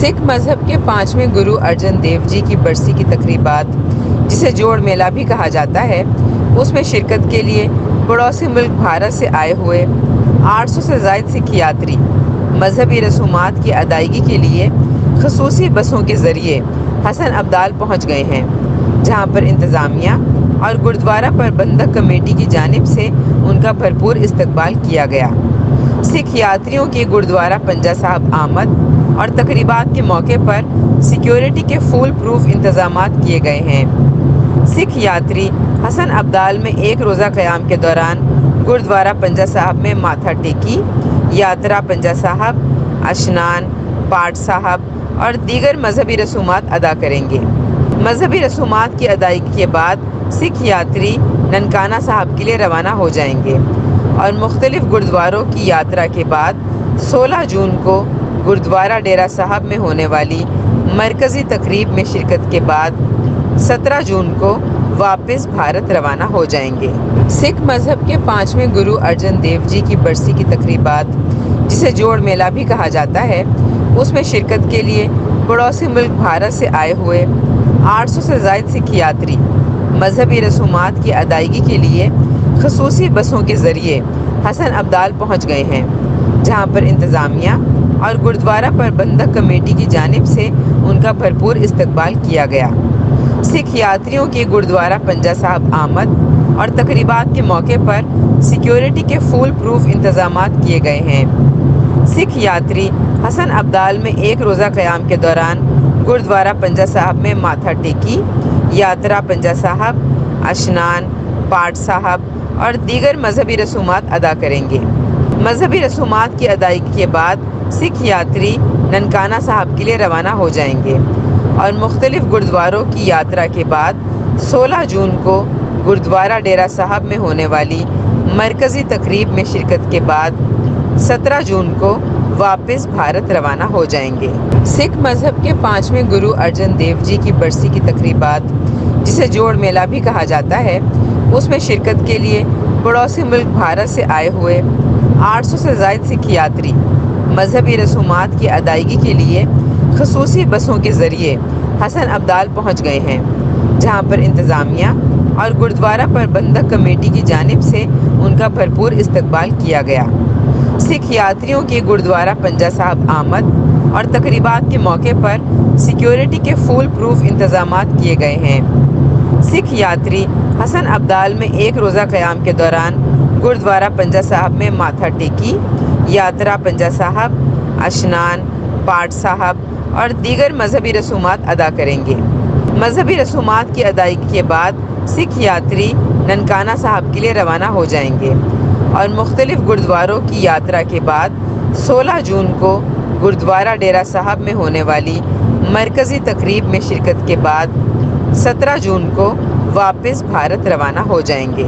سکھ مذہب کے 5ویں گرو ارجن دیو جی کی برسی کی تقریبات، جسے جوڑ میلہ بھی کہا جاتا ہے، اس میں شرکت کے لیے پڑوسی ملک بھارت سے آئے ہوئے 800 سے زائد سکھ یاتری مذہبی رسومات کی ادائیگی کے لیے خصوصی بسوں کے ذریعے حسن ابدال پہنچ گئے ہیں، جہاں پر انتظامیہ اور گردوارہ پربندھک کمیٹی کی جانب سے ان کا بھرپور استقبال کیا گیا۔ سکھ یاتریوں کی گردوارہ پنجہ صاحب آمد اور تقریبات کے موقع پر سیکیورٹی کے فول پروف انتظامات کیے گئے ہیں۔ سکھ یاتری حسن ابدال میں ایک روزہ قیام کے دوران گردوارہ پنجہ صاحب میں ماتھا ٹیکی، یاترا پنجہ صاحب، اشنان، پاٹ صاحب اور دیگر مذہبی رسومات ادا کریں گے۔ مذہبی رسومات کی ادائیگی کے بعد سکھ یاتری ننکانہ صاحب کے لیے روانہ ہو جائیں گے اور مختلف گردواروں کی یاترا کے بعد 16 جون کو گردوارہ ڈیرہ صاحب میں ہونے والی مرکزی تقریب میں شرکت کے بعد 17 جون کو واپس بھارت روانہ ہو جائیں گے۔ سکھ مذہب کے 5ویں گرو ارجن دیو جی کی برسی کی تقریبات، جسے جوڑ میلہ بھی کہا جاتا ہے، اس میں شرکت کے لیے پڑوسی ملک بھارت سے آئے ہوئے 800 سے زائد سکھ یاتری مذہبی رسومات کی ادائیگی کے لیے خصوصی بسوں کے ذریعے حسن ابدال پہنچ گئے ہیں، جہاں پر انتظامیہ اور گردوارہ پربندھک کمیٹی کی جانب سے ان کا بھرپور استقبال کیا گیا۔ سکھ یاتریوں کی گردوارہ پنجہ صاحب آمد اور تقریبات کے موقع پر سیکیورٹی کے فول پروف انتظامات کیے گئے ہیں۔ سکھ یاتری حسن ابدال میں ایک روزہ قیام کے دوران گردوارہ پنجہ صاحب میں ماتھا ٹیکی، یاترا پنجہ صاحب، اشنان، پاٹ صاحب اور دیگر مذہبی رسومات ادا کریں گے۔ مذہبی رسومات کی ادائیگی کے بعد سکھ یاتری ننکانہ صاحب کے لیے روانہ ہو جائیں گے اور مختلف گردواروں کی یاترا کے بعد 16 جون کو گردوارہ ڈیرہ صاحب میں ہونے والی مرکزی تقریب میں شرکت کے بعد 17 جون کو واپس بھارت روانہ ہو جائیں گے۔ سکھ مذہب کے 5ویں گرو ارجن دیو جی کی برسی کی تقریبات، جسے جوڑ میلہ بھی کہا جاتا ہے، اس میں شرکت کے لیے پڑوسی ملک بھارت سے آئے ہوئے 800 سے زائد سکھ یاتری مذہبی رسومات کی ادائیگی کے لیے خصوصی بسوں کے ذریعے حسن ابدال پہنچ گئے ہیں، جہاں پر انتظامیہ اور گردوارہ پربندھک کمیٹی کی جانب سے ان کا بھرپور استقبال کیا گیا۔ سکھ یاتریوں کی گردوارہ پنجہ صاحب آمد اور تقریبات کے موقع پر سیکیورٹی کے فول پروف انتظامات کیے گئے ہیں۔ سکھ یاتری حسن ابدال میں ایک روزہ قیام کے دوران گردوارہ پنجہ صاحب میں ماتھا ٹیکی، یاترا پنجہ صاحب، اشنان، پاٹ صاحب اور دیگر مذہبی رسومات ادا کریں گے۔ مذہبی رسومات کی ادائیگی کے بعد سکھ یاتری ننکانہ صاحب کے لیے روانہ ہو جائیں گے اور مختلف گردواروں کی یاترا کے بعد 16 جون کو گردوارہ ڈیرہ صاحب میں ہونے والی مرکزی تقریب میں شرکت کے بعد 17 جون کو واپس بھارت روانہ ہو جائیں گے۔